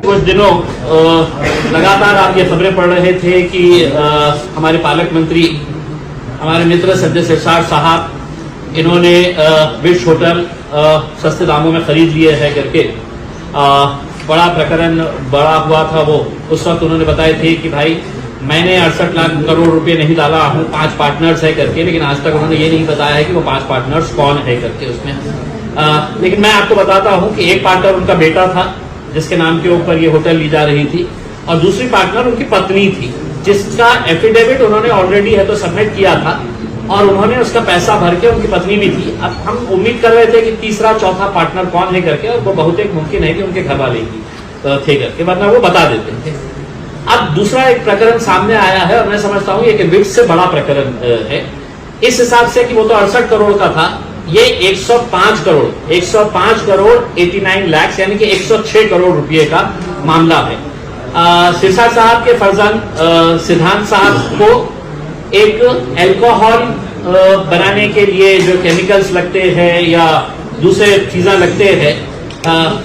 कुछ दिनों लगातार आप ये खबरें पढ़ रहे थे कि हमारे पालक मंत्री, हमारे मित्र संजय सिरसाट साहब, इन्होंने विश होटल सस्ते दामों में खरीद लिए है करके बड़ा प्रकरण बड़ा हुआ था। वो उस वक्त उन्होंने बताए थे कि भाई मैंने 68 लाख करोड़ रुपए नहीं डाला हूं, 5 पार्टनर्स है करके, लेकिन आज तक उन्होंने ये नहीं बताया है कि वो 5 पार्टनर्स कौन है करके उसमें। लेकिन मैं आपको बताता हूं कि एक पार्टनर उनका बेटा था जिसके नाम के ऊपर ये होटल ली जा रही थी, और दूसरी पार्टनर उनकी पत्नी थी जिसका एफिडेविट उन्होंने ऑलरेडी है तो सबमिट किया था, और उन्होंने उसका पैसा भर के, उनकी पत्नी भी थी। अब हम उम्मीद कर रहे थे कि तीसरा चौथा पार्टनर कौन है करके, और वो बहुत एक मुमकिन है कि उनके घर वाले ही थे करके, वरना वो बता देते थे। अब दूसरा एक प्रकरण सामने आया है और मैं समझता हूं ये वित्त से बड़ा प्रकरण है इस हिसाब से कि वो तो 68 करोड़ का था, ये 105 करोड़ 89 लाख यानी कि 106 करोड़ रुपए का मामला है। सिरसाट साहब के फर्जंद सिद्धांत साहब को एक अल्कोहल बनाने के लिए जो केमिकल्स लगते हैं या दूसरे चीजें लगते हैं,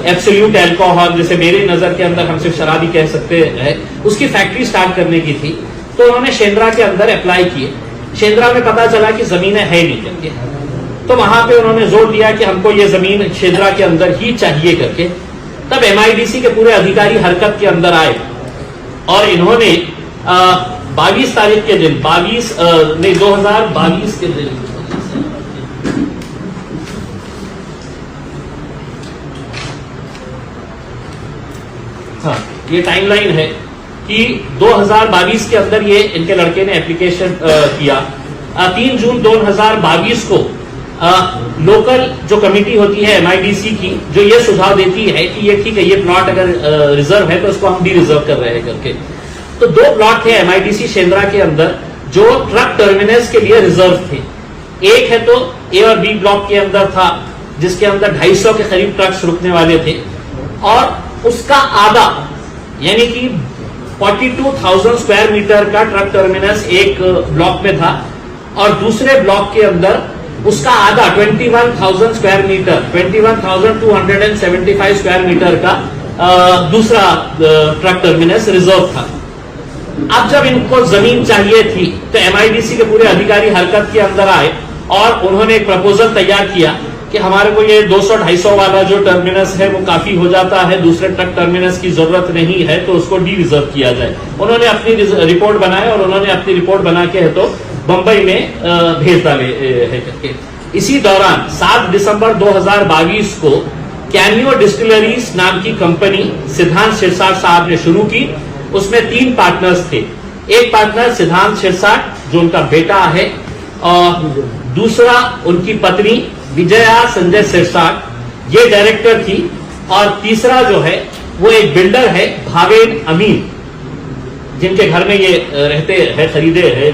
एब्सोल्यूट अल्कोहल, जैसे मेरे नजर के अंदर हम सिर्फ शराबी कह सकते हैं, उसकी फैक्ट्री स्टार्ट करने की थी। तो उन्होंने शेंद्रा के अंदर अप्लाई किए। शेंद्रा में पता चला कि जमीनें है नहीं करके, तो वहां पे उन्होंने जोर दिया कि हमको ये जमीन शेंद्रा के अंदर ही चाहिए करके। तब MIDC के पूरे अधिकारी हरकत के अंदर आए और इन्होंने 22 तारीख के दिन 2022 के दिन ये टाइमलाइन है कि 2022 के अंदर ये इनके लड़के ने एप्लीकेशन किया। 3 जून 2022 को लोकल जो कमेटी होती है MIDC की, जो ये सुझाव देती है कि ये ठीक है, ये प्लॉट अगर रिजर्व है तो उसको हम डी रिजर्व कर रहे हैं करके। तो 2 प्लॉट थे MIDC शेंद्रा के अंदर जो ट्रक टर्मिनस के लिए रिजर्व थे। एक है तो A और B ब्लॉक के अंदर था जिसके अंदर 250 के करीब ट्रक्स रुकने वाले थे, और उसका आधा यानी कि 42,000 स्क्वायर मीटर का ट्रक टर्मिनस एक ब्लॉक में था, और दूसरे ब्लॉक के अंदर उसका आधा 21,000 स्क्वायर मीटर 21,275 स्क्वायर मीटर का दूसरा ट्रक टर्मिनस रिजर्व था। अब जब इनको जमीन चाहिए थी तो MIDC के पूरे अधिकारी हरकत के अंदर आए और उन्होंने एक प्रपोजल तैयार किया कि हमारे को ये 200-250 वाला जो टर्मिनस है वो काफी हो जाता है, दूसरे ट्रक टर्मिनस की जरूरत नहीं है, तो उसको डी रिजर्व किया जाए। उन्होंने अपनी रिपोर्ट बनाई और उन्होंने अपनी रिपोर्ट बना के है तो बंबई में भेज डाले है करके। इसी दौरान 7 दिसंबर 2022 को कैनियो डिस्टिलरीज नाम की कंपनी सिद्धांत सिरसाट साहब ने शुरू की। उसमें 3 पार्टनर्स थे। एक पार्टनर सिद्धांत सिरसाट जो उनका बेटा है, और दूसरा उनकी पत्नी विजया संजय सिरसाट, ये डायरेक्टर थी, और तीसरा जो है वो एक बिल्डर है भावेन अमीन, जिनके घर में ये रहते हैं, खरीदे हैं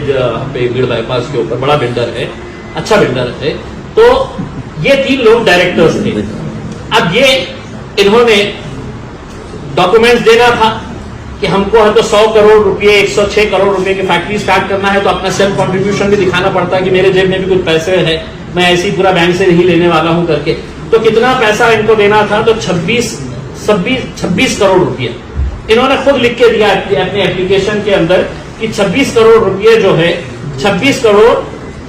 पे बीड़ बाईपास के ऊपर, बड़ा बिल्डर है, अच्छा बिल्डर है। तो ये 3 लोग डायरेक्टर्स थे। अब ये इन्होंने डॉक्यूमेंट्स देना था कि हमको है तो 100 करोड़ रुपए 106 करोड़ रुपए की फैक्ट्री स्टार्ट करना है, तो अपना सेल्फ कंट्रीब्यूशन भी दिखाना पड़ता है कि मेरे जेब में भी कुछ पैसे हैं, मैं ऐसे ही पूरा बैंक से नहीं लेने वाला हूं करके। तो कितना पैसा इनको देना था, तो 26 करोड़ रुपया इन्होंने खुद लिख के दिया अपने एप्लीकेशन के अंदर कि 26 करोड़ रुपये जो है 26 करोड़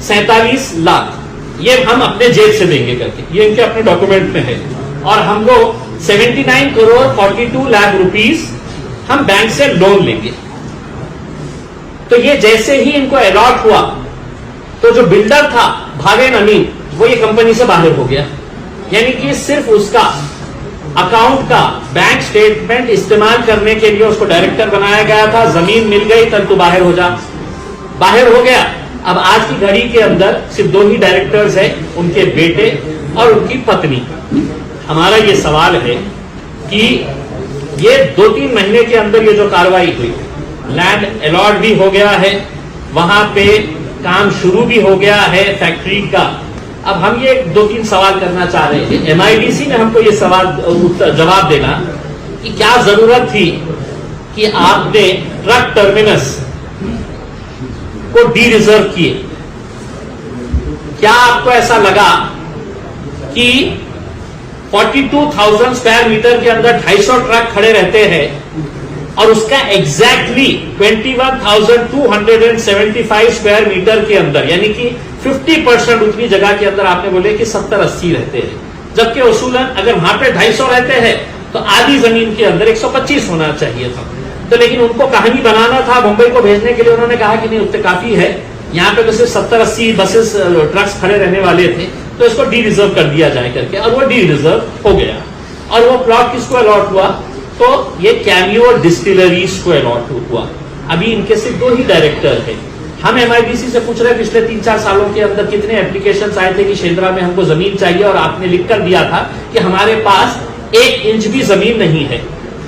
47 लाख ये हम अपने जेब से देंगे करके, ये इनके अपने डॉक्यूमेंट में है। और हम लोग 79 करोड़ 42 लाख रुपीस हम बैंक से लोन लेंगे। तो ये जैसे ही इनको अलॉट हुआ तो जो बिल्डर था भावेन अमीन वो ये कंपनी से बाहर हो गया, यानी कि सिर्फ उसका अकाउंट का बैंक स्टेटमेंट इस्तेमाल करने के लिए उसको डायरेक्टर बनाया गया था। जमीन मिल गई तब तो बाहर हो जा, बाहर हो गया। अब आज की घड़ी के अंदर सिर्फ 2 ही डायरेक्टर्स हैं, उनके बेटे और उनकी पत्नी। हमारा ये सवाल है कि ये 2-3 महीने के अंदर ये जो कार्रवाई हुई, लैंड अलॉट भी हो गया है, वहां पे काम शुरू भी हो गया है फैक्ट्री का। अब हम ये 2-3 सवाल करना चाह रहे हैं। MIDC ने हमको ये सवाल जवाब देना कि क्या जरूरत थी कि आपने ट्रक टर्मिनस को डी रिजर्व किए। क्या आपको ऐसा लगा कि 42,000 स्क्वायर मीटर के अंदर 250 ट्रक खड़े रहते हैं और उसका एग्जैक्टली 21,275 स्क्वायर मीटर के अंदर यानी कि 50% उतनी जगह के अंदर आपने बोले कि 70-80 रहते हैं, जबकि उसूलन अगर वहां पे 250 रहते हैं तो आधी जमीन के अंदर 125 होना चाहिए था। तो लेकिन उनको कहानी बनाना था, मुंबई को भेजने के लिए उन्होंने कहा कि नहीं उतने काफी है, यहाँ पे तो सिर्फ 70-80 बसेस ट्रक्स खड़े रहने वाले थे, तो इसको डी रिजर्व कर दिया जाए करके, और वो डी रिजर्व हो गया। और वो प्लॉट किसको अलॉट हुआ? तो ये कैमियो डिस्टिलरीज को अलॉट हुआ। अभी इनके सिर्फ 2 ही डायरेक्टर है। हम एमआईडीसी से पूछ रहे हैं पिछले 3-4 सालों के अंदर कितने एप्लीकेशंस आए थे कि शेंद्रा में हमको जमीन चाहिए, और आपने लिख कर दिया था कि हमारे पास 1 इंच भी जमीन नहीं है।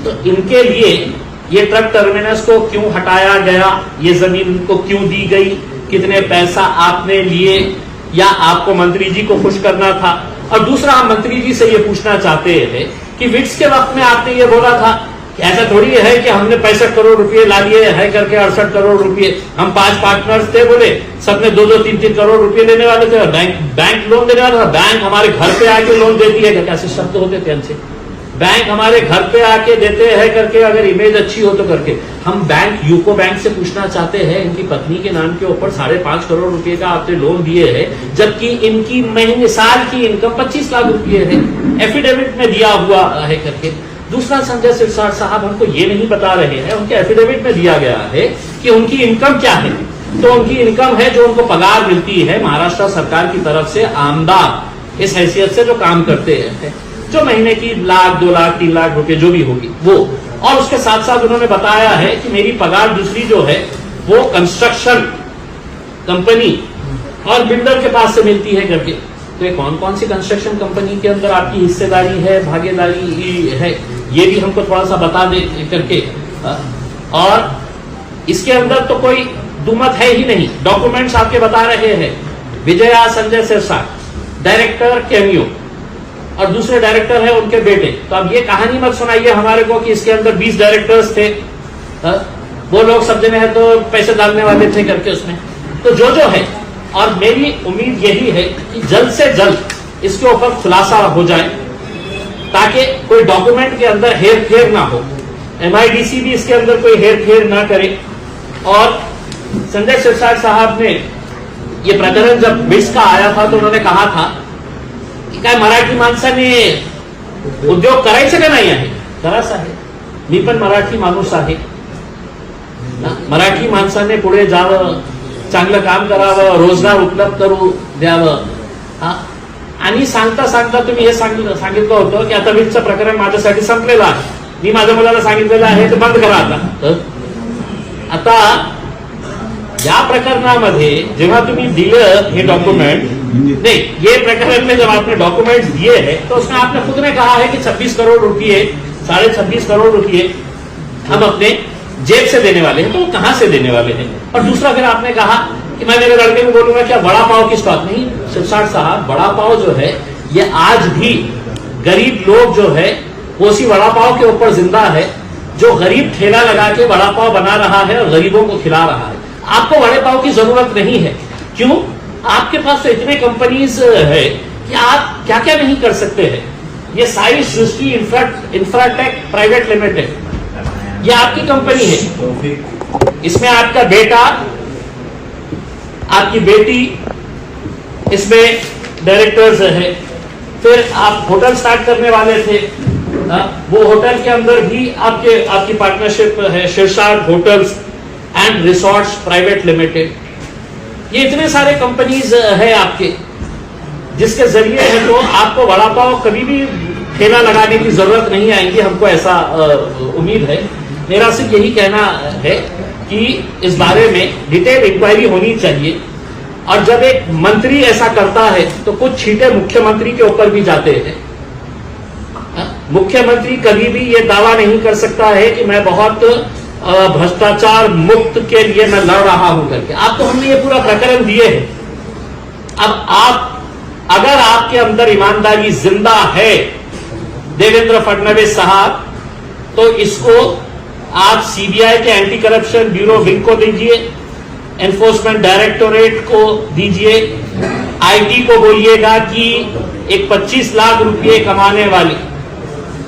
तो इनके लिए ये ट्रक टर्मिनस को क्यों हटाया गया, ये जमीन को क्यों दी गई, कितने पैसा आपने लिए, या आपको मंत्री जी को खुश करना था? और दूसरा, हम मंत्री जी से ये पूछना चाहते हैं कि विट्स के वक्त में आपने ये बोला था कि ऐसा थोड़ी है कि हमने 65 करोड़ रुपए ला लिए है करके 68 करोड़ रुपए, हम 5 पार्टनर्स थे, बोले सबने 2-2, 3-3 करोड़ रुपए लेने वाले थे, बैंक लोन देने वाला था, बैंक हमारे घर पे आके लोन देती है, कैसे शब्द होते थे हमसे, बैंक हमारे घर पे आके देते हैं करके, अगर इमेज अच्छी हो तो करके। हम बैंक यूको बैंक से पूछना चाहते हैं, इनकी पत्नी के नाम के ऊपर 5.5 करोड़ रुपए का आपने लोन दिए है, जबकि इनकी महीने साल की इनकम 25 लाख रुपए है, एफिडेविट में दिया हुआ है करके। दूसरा, संजय सिरसाट साहब हमको ये नहीं बता रहे हैं, उनके एफिडेविट में दिया गया है कि उनकी इनकम क्या है। तो उनकी इनकम है जो उनको पगार मिलती है महाराष्ट्र सरकार की तरफ से, आमदार इस हैसियत से जो काम करते हैं, जो महीने की 1 लाख, 2 लाख, 3 लाख रुपए जो भी होगी वो। और उसके साथ साथ उन्होंने बताया है कि मेरी पगार दूसरी जो है वो कंस्ट्रक्शन कंपनी और बिल्डर के पास से मिलती है करके। तो ये कौन कौन सी कंस्ट्रक्शन कंपनी के अंदर आपकी हिस्सेदारी है, भागीदारी है, ये भी हमको थोड़ा सा बता दे करके। और इसके अंदर तो कोई दुमत है ही नहीं, डॉक्यूमेंट्स आपके बता रहे हैं। विजया संजय सिरसाट डायरेक्टर कैमियो और दूसरे डायरेक्टर है उनके बेटे। तो अब ये कहानी मत सुनाइए हमारे को कि इसके अंदर 20 डायरेक्टर्स थे, वो लोग सब जने हैं तो पैसे डालने वाले थे करके उसमें। तो जो है, और मेरी उम्मीद यही है कि जल्द से जल्द इसके ऊपर खुलासा हो जाए ताकि कोई डॉक्यूमेंट के अंदर हेर फेर ना हो, एमआईडीसी भी इसके अंदर कोई हेर फेर ना करे। और संजय सिरसाट साहब ने ये प्रकरण जब बिट्स का आया था तो उन्होंने कहा था की काय मराठी माणसाने उद्योग करायचे का नाही आहे? करायचा आहे, मी पण मराठी माणूस आहे, मराठी माणसाने पुढे जावं, चांगलं काम करावं, रोजगार उपलब्ध करू द्यावं। आणि सांगता सांगता तुम्ही हे सांगितलं होतं की आता वीजचं प्रकरण माझ्यासाठी संपलेलं आहे, मी माझ्या मुलाला सांगितलेलं आहे ते बंद करा आता या प्रकरणामध्ये जेव्हा तुम्ही दिलं हे डॉक्यूमेंट, नहीं ये प्रकरण में जब आपने डॉक्यूमेंट्स दिए हैं तो उसमें आपने खुद ने कहा है कि 26 करोड़ रुपए 26.5 करोड़ रुपए हम अपने जेब से देने वाले हैं। तो वो कहां से देने वाले हैं? और दूसरा फिर आपने कहा कि मैं मेरे लड़के को बोलूंगा क्या बड़ा पाव की बात नहीं। सिरसाट साहब, बड़ा पाव जो है ये आज भी गरीब लोग जो है वो उसी बड़ा पाव के ऊपर जिंदा है, जो गरीब ठेला लगा के बड़ा पाव बना रहा है और गरीबों को खिला रहा है। आपको बड़े पाव की जरूरत नहीं है। क्यों? आपके पास तो इतने कंपनीज है कि आप क्या क्या नहीं कर सकते हैं। ये साई सृष्टि इंफ्राटेक प्राइवेट लिमिटेड, ये आपकी कंपनी है, इसमें आपका बेटा, आपकी बेटी इसमें डायरेक्टर्स है। फिर आप होटल स्टार्ट करने वाले थे, वो होटल के अंदर भी आपकी पार्टनरशिप है, Sirsat hotels and resorts private limited. ये इतने सारे कंपनीज है आपके, जिसके जरिए है तो आपको वड़ा पाव कभी भी ठेला लगाने की जरूरत नहीं आएगी, हमको ऐसा उम्मीद है। मेरा सिर्फ यही कहना है कि इस बारे में डिटेल इंक्वायरी होनी चाहिए, और जब एक मंत्री ऐसा करता है तो कुछ छींटे मुख्यमंत्री के ऊपर भी जाते हैं। मुख्यमंत्री कभी भी ये दावा नहीं कर सकता है कि मैं बहुत भ्रष्टाचार मुक्त के लिए मैं लड़ रहा हूं करके। आपको हमने ये पूरा प्रकरण दिए है। अब आप, अगर आपके अंदर ईमानदारी जिंदा है देवेंद्र फडणवीस साहब, तो इसको आप सीबीआई के एंटी करप्शन ब्यूरो विंग को दीजिए, एनफोर्समेंट डायरेक्टोरेट को दीजिए, आईटी को बोलिएगा कि एक 25 लाख रुपए कमाने वाली,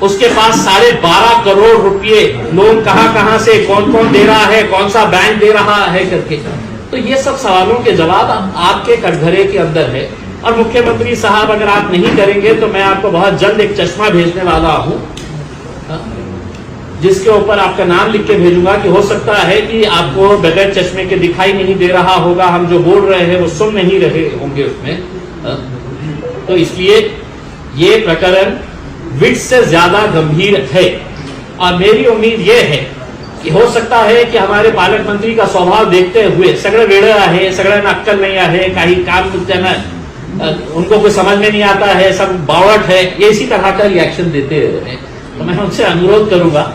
उसके पास 12.5 करोड़ रुपए लोन कहां से कौन कौन दे रहा है, कौन सा बैंक दे रहा है करके। तो ये सब सवालों के जवाब आपके कटघरे के अंदर है। और मुख्यमंत्री साहब, अगर आप नहीं करेंगे तो मैं आपको बहुत जल्द एक चश्मा भेजने वाला हूं, जिसके ऊपर आपका नाम लिख के भेजूंगा कि हो सकता है कि आपको बगैर चश्मे के दिखाई नहीं दे रहा होगा, हम जो बोल रहे हैं वो सुन नहीं रहे होंगे उसमें। तो इसलिए ये प्रकरण विट से ज्यादा गंभीर है। और मेरी उम्मीद ये है कि हो सकता है कि हमारे पालक मंत्री का स्वभाव देखते हुए सगळे वेड़े आहे, सगळ्यांना अक्कल नहीं आहे, काही काम त्यांना उनको कुछ समझ में नहीं आता है, सब बावट है, ये इसी तरह का रिएक्शन देते हैं। तो मैं उनसे अनुरोध करूंगा,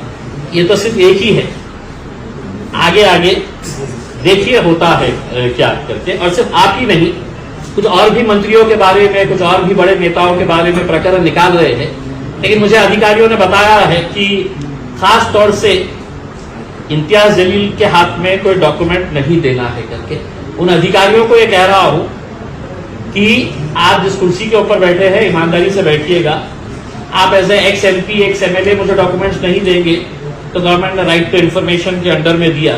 ये तो सिर्फ एक ही है, आगे आगे देखिए होता है क्या करके। और सिर्फ आप ही नहीं, कुछ और भी मंत्रियों के बारे में, कुछ और भी बड़े नेताओं के बारे में प्रकरण निकाल रहे हैं। लेकिन मुझे अधिकारियों ने बताया है कि खास तौर से इम्तियाज जलील के हाथ में कोई डॉक्यूमेंट नहीं देना है करके। उन अधिकारियों को ये कह रहा हूं कि आप जिस कुर्सी के ऊपर बैठे हैं ईमानदारी से बैठिएगा। आप as a ex MP, ex MLA मुझे डॉक्यूमेंट्स नहीं देंगे तो गवर्नमेंट ने राइट टू इन्फॉर्मेशन के अंडर में दिया,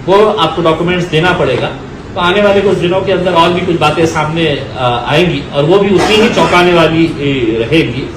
वो आपको डॉक्यूमेंट्स देना पड़ेगा। तो आने वाले कुछ दिनों के अंदर और भी कुछ बातें सामने आएंगी और वो भी उतनी ही चौंकाने वाली रहेगी।